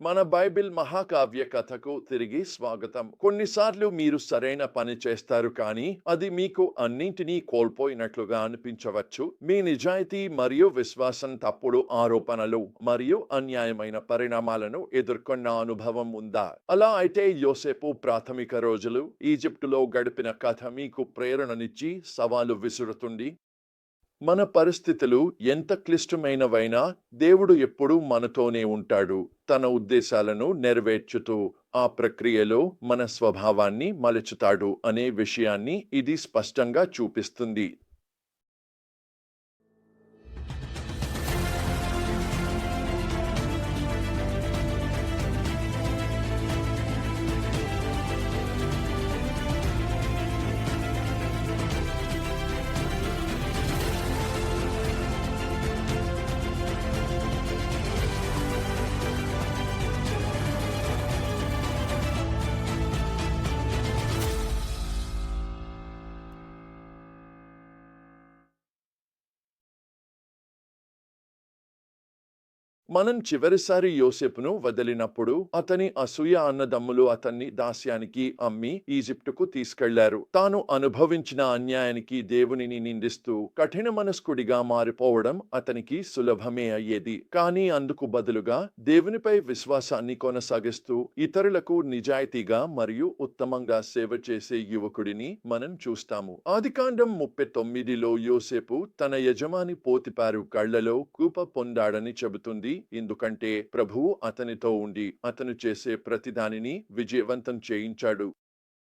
మన బైబిల్ మహాకావ్య కథకు తిరిగి స్వాగతం. కొన్నిసార్లు మీరు సరైన పని చేస్తారు కానీ అది మీకు అన్నింటినీ కోల్పోయినట్లుగా అనిపించవచ్చు. మీ నిజాయితీ మరియు విశ్వాసం తప్పుడు ఆరోపణలు మరియు అన్యాయమైన పరిణామాలను ఎదుర్కొన్న అనుభవం ఉందా? అలా అయితే యోసేపు ప్రాథమిక రోజులు ఈజిప్టులో గడిపిన కథ మీకు ప్రేరణనిచ్చి సవాలు విసురుతుంది. మన పరిస్థితులు ఎంత క్లిష్టమైనవైనా దేవుడు ఎప్పుడూ మనతోనే ఉంటాడు. తన ఉద్దేశాలను నెరవేర్చుతూ ఆ ప్రక్రియలో మన స్వభావాన్ని మలుచుతాడు అనే విషయాన్ని ఇది స్పష్టంగా చూపిస్తుంది. మనం చివరిసారి యోసేపును వదిలినప్పుడు అతని అసూయ అన్నదమ్ములు అతన్ని దాస్యానికి అమ్మి ఈజిప్టుకు తీసుకెళ్లారు. తాను అనుభవించిన అన్యాయానికి దేవునిని నిందిస్తూ కఠిన మనస్కుడిగా మారిపోవడం అతనికి సులభమే అయ్యేది. కానీ అందుకు బదులుగా దేవునిపై విశ్వాసాన్ని కొనసాగిస్తూ ఇతరులకు నిజాయితీగా మరియు ఉత్తమంగా సేవ చేసే యువకుడిని మనం చూస్తాము. ఆదికాండం 39లో యోసేపు తన యజమాని పోతిఫారు కళ్లలో కృప పొందాడని చెబుతుంది. ఎందుకంటే ప్రభువు అతనితో ఉండి అతను చేసే ప్రతిదానిని విజయవంతం చేయించాడు.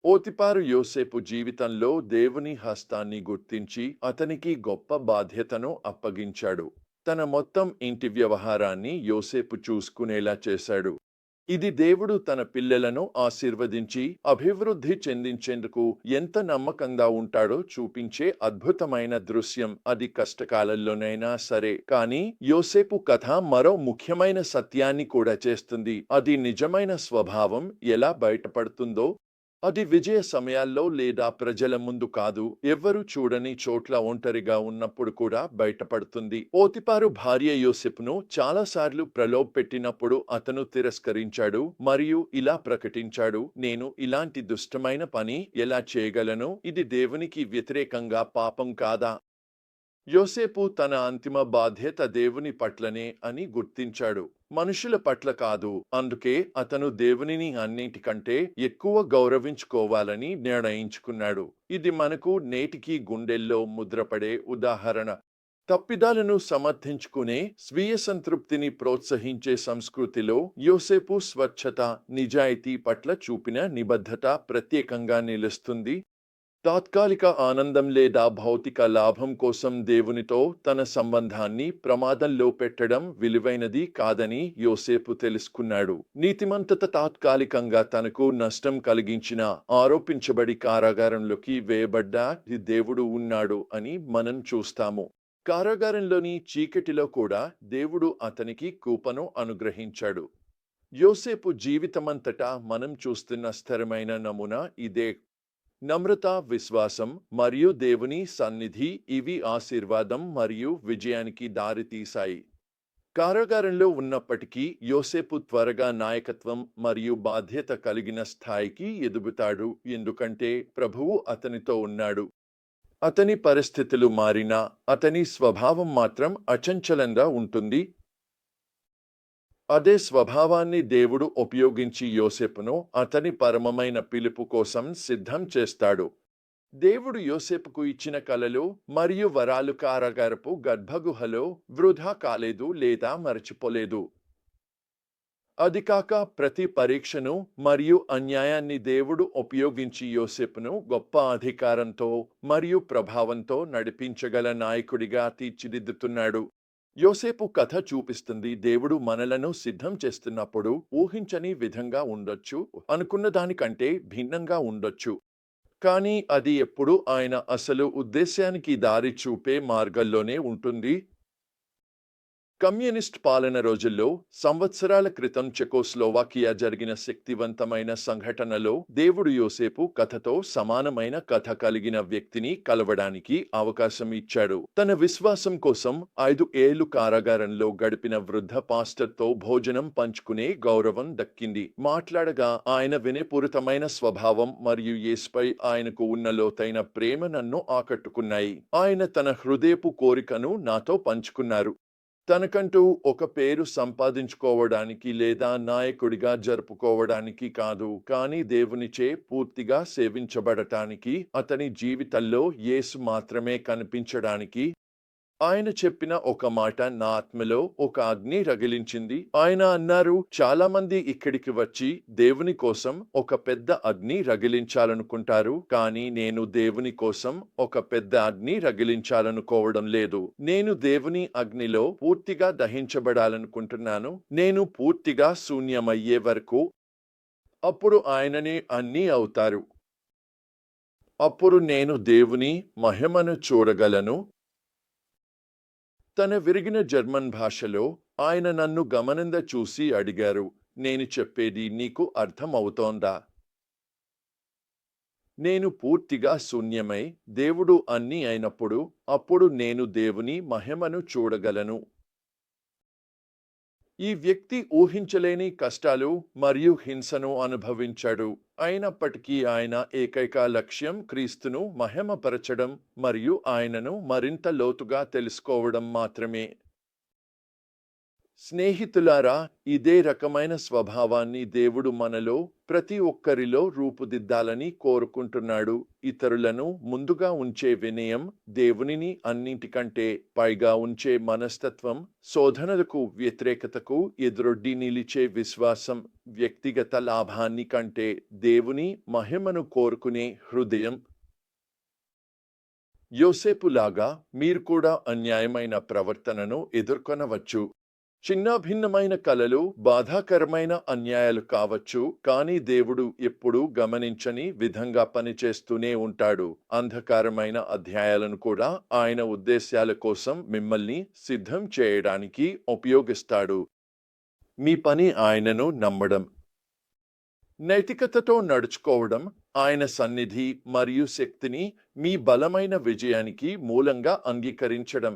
పోతిఫారు యోసేపు జీవితంలో దేవుని హస్తాన్ని గుర్తించి అతనికి గొప్ప బాధ్యతను అప్పగించాడు. తన మొత్తం ఇంటి వ్యవహారాన్ని యోసేపు చూసుకునేలా చేశాడు. ఇది దేవుడు తన పిల్లలను ఆశీర్వదించి అభివృద్ధి చెందించేందుకు ఎంత నమ్మకంగా ఉంటాడో చూపించే అద్భుతమైన దృశ్యం. అది కష్టకాలంలోనైనా సరే. కానీ యోసేపు కథ మరో ముఖ్యమైన సత్యాన్ని కూడా చేస్తుంది. అది నిజమైన స్వభావం ఎలా బయటపడుతుందో. అది విజయ సమయాల్లో లేదా ప్రజల ముందు కాదు, ఎవ్వరూ చూడని చోట్ల ఒంటరిగా ఉన్నప్పుడు కూడా బయటపడుతుంది. పోతిఫారు భార్య యోసేపును చాలాసార్లు ప్రలోభపెట్టినప్పుడు అతను తిరస్కరించాడు మరియు ఇలా ప్రకటించాడు, నేను ఇలాంటి దుష్టమైన పని ఎలా చేయగలను? ఇది దేవునికి వ్యతిరేకంగా పాపం కాదా? యోసేపు తన అంతిమ బాధ్యత దేవుని పట్లనే అని గుర్తించాడు, మనుషుల పట్ల కాదు. అందుకే అతను దేవునిని అన్నింటికంటే ఎక్కువ గౌరవించుకోవాలని నిర్ణయించుకున్నాడు. ఇది మనకు నేటికి గుండెల్లో ముద్రపడే ఉదాహరణ. తప్పిదాలను సమర్థించుకునే స్వీయ సంతృప్తిని ప్రోత్సహించే సంస్కృతిలో యోసేపు స్వచ్ఛత, నిజాయితీ పట్ల చూపిన నిబద్ధత ప్రత్యేకంగా నిలుస్తుంది. తాత్కాలిక ఆనందం లేదా భౌతిక లాభం కోసం దేవునితో తన సంబంధాన్ని ప్రమాదంలో పెట్టడం విలువైనది కాదని యోసేపు తెలుసుకున్నాడు. నీతిమంతత తాత్కాలికంగా తనకు నష్టం కలిగించిన ఆరోపించబడి కారాగారంలోకి వేయబడ్డ దేవుడు ఉన్నాడు అని మనం చూస్తాము. కారాగారంలోని చీకటిలో కూడా దేవుడు అతనికి కృపను అనుగ్రహించాడు. యోసేపు జీవితమంతటా మనం చూస్తున్న స్థిరమైన నమూనా ఇదే. నమ్రత, విశ్వాసం మరియు దేవుని సన్నిధి ఇవి ఆశీర్వాదం మరియు విజయానికి దారితీశాయి. కారాగారంలో ఉన్నప్పటికీ యోసేపు త్వరగా నాయకత్వం మరియు బాధ్యత కలిగిన స్థాయికి ఎదుగుతాడు, ఎందుకంటే ప్రభువు అతనితో ఉన్నాడు. అతని పరిస్థితులు మారినా అతని స్వభావం మాత్రం అచంచలంగా ఉంటుంది. అదే స్వభావాన్ని దేవుడు ఉపయోగించి యోసేపును అతని పరమమైన పిలుపు కోసం సిద్ధం చేస్తాడు. దేవుడు యోసేపుకు ఇచ్చిన కలలు మరియు వరాలు కారాగారపు గర్భగుహలో వృధా కాలేదు లేదా మరచిపోలేదు. అది కాక ప్రతి పరీక్షను మరియు అన్యాయాన్ని దేవుడు ఉపయోగించి యోసేపును గొప్ప అధికారంతో మరియు ప్రభావంతో నడిపించగల నాయకుడిగా తీర్చిదిద్దుతున్నాడు. యోసేపు కథ చూపిస్తుంది, దేవుడు మనలను సిద్ధం చేస్తున్నప్పుడు ఊహించని విధంగా ఉండొచ్చు, అనుకున్న దానికంటే భిన్నంగా ఉండొచ్చు. కానీ అది ఎప్పుడూ ఆయన అసలు ఉద్దేశానికి దారి చూపే మార్గంలోనే ఉంటుంది. కమ్యూనిస్ట్ పాలన రోజుల్లో సంవత్సరాల క్రితం చెకోస్లోవాకియా జరిగిన శక్తివంతమైన సంఘటనలో దేవుడు యోసేపు కథతో సమానమైన కథ కలిగిన వ్యక్తిని కలవడానికి అవకాశం ఇచ్చాడు. తన విశ్వాసం కోసం 5 ఏళ్లు కారాగారంలో గడిపిన వృద్ధ పాస్టర్తో భోజనం పంచుకునే గౌరవం దక్కింది. మాట్లాడగా ఆయన వినయపూరితమైన స్వభావం మరియు యేసుపై ఆయనకు ఉన్న లోతైన ప్రేమ నన్ను ఆకట్టుకున్నాయి. ఆయన తన హృదయపు కోరికను నాతో పంచుకున్నారు. తనకంటూ ఒక పేరు సంపాదించుకోవడానికి లేదా నాయకుడిగా జరుపుకోవడానికి కాదు, కానీ దేవునిచే పూర్తిగా సేవించబడటానికి, అతని జీవితంలో యేసు మాత్రమే కనిపించడానికి. ఆయన చెప్పిన ఒక మాట నా ఆత్మలో ఒక అగ్ని రగిలించింది. ఆయన అన్నారు, చాలా మంది ఇక్కడికి వచ్చి దేవుని కోసం ఒక పెద్ద అగ్ని రగిలించాలనుకుంటారు, కానీ నేను దేవుని కోసం ఒక పెద్ద అగ్ని రగిలించాలనుకోవడం లేదు. నేను దేవుని అగ్నిలో పూర్తిగా దహించబడాలనుకుంటున్నాను. నేను పూర్తిగా శూన్యమయ్యే వరకు. అప్పుడు ఆయననే అన్నీ అవుతారు. అప్పుడు నేను దేవుని మహిమను చూడగలను. తన విరిగిన జర్మన్ భాషలో ఆయన నన్ను గమనంగా చూసి అడిగారు, నేను చెప్పేది నీకు అర్థం అవుతోందా? నేను పూర్తిగా శూన్యమై దేవుడు అన్నీ అయినప్పుడు అప్పుడు నేను దేవుని మహిమను చూడగలను. ఈ వ్యక్తి ఊహించలేని కష్టాలు మరియు హింసను అనుభవించాడు. అయినప్పటికీ ఆయన ఏకైక లక్ష్యం క్రీస్తును మహిమపరచడం మరియు ఆయనను మరింత లోతుగా తెలుసుకోవడం మాత్రమే. స్నేహితులారా, ఇదే రకమైన స్వభావాన్ని దేవుడు మనలో ప్రతి ఒక్కరిలో రూపుదిద్దాలని కోరుకుంటున్నాడు. ఇతరులను ముందుగా ఉంచే వినయం, దేవునిని అన్నింటికంటే పైగా ఉంచే మనస్తత్వం, శోధనలకు వ్యతిరేకతకు ఎదురొడ్డి నిలిచే విశ్వాసం, వ్యక్తిగత లాభాన్ని కంటే దేవుని మహిమను కోరుకునే హృదయం. యోసేపులాగా మీరు కూడా అన్యాయమైన ప్రవర్తనను ఎదుర్కొనవచ్చు. చిన్న భిన్నమైన కలలు బాధాకరమైన అన్యాయాలు కావచ్చు, కానీ దేవుడు ఎప్పుడూ గమనించని విధంగా పనిచేస్తూనే ఉంటాడు. అంధకారమైన అధ్యాయాలను కూడా ఆయన ఉద్దేశాల కోసం మిమ్మల్ని సిద్ధం చేయడానికి ఉపయోగిస్తాడు. మీ పని ఆయనను నమ్మడం, నైతికతతో నడుచుకోవడం, ఆయన సన్నిధి మరియు శక్తిని మీ బలమైన విజయానికి మూలంగా అంగీకరించడం.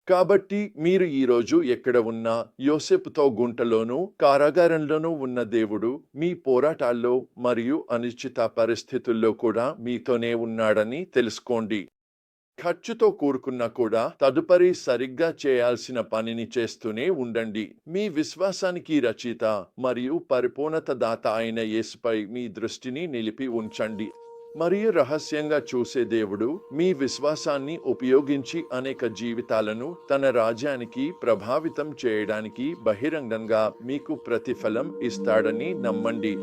కాబట్టి మీరు ఈరోజు ఎక్కడ ఉన్నా, యోసేపుతో గుంటలోనూ కారాగారంలోనూ ఉన్న దేవుడు మీ పోరాటాల్లో మరియు అనిశ్చిత పరిస్థితుల్లో కూడా మీతోనే ఉన్నాడని తెలుసుకోండి. ఖర్చుతో కూరుకున్నా కూడా తదుపరి సరిగ్గా చేయాల్సిన పనిని చేస్తూనే ఉండండి. మీ విశ్వాసానికి రచయిత మరియు పరిపూర్ణత దాత అయిన యేసుపై మీ దృష్టిని నిలిపి ఉంచండి. మరియు రహస్యంగా చూసే దేవుడు మీ విశ్వాసాన్ని ఉపయోగించి అనేక జీవితాలను తన రాజ్యానికి ప్రభావితం చేయడానికి బహిరంగంగా మీకు ప్రతిఫలం ఇస్తాడని నమ్మండి.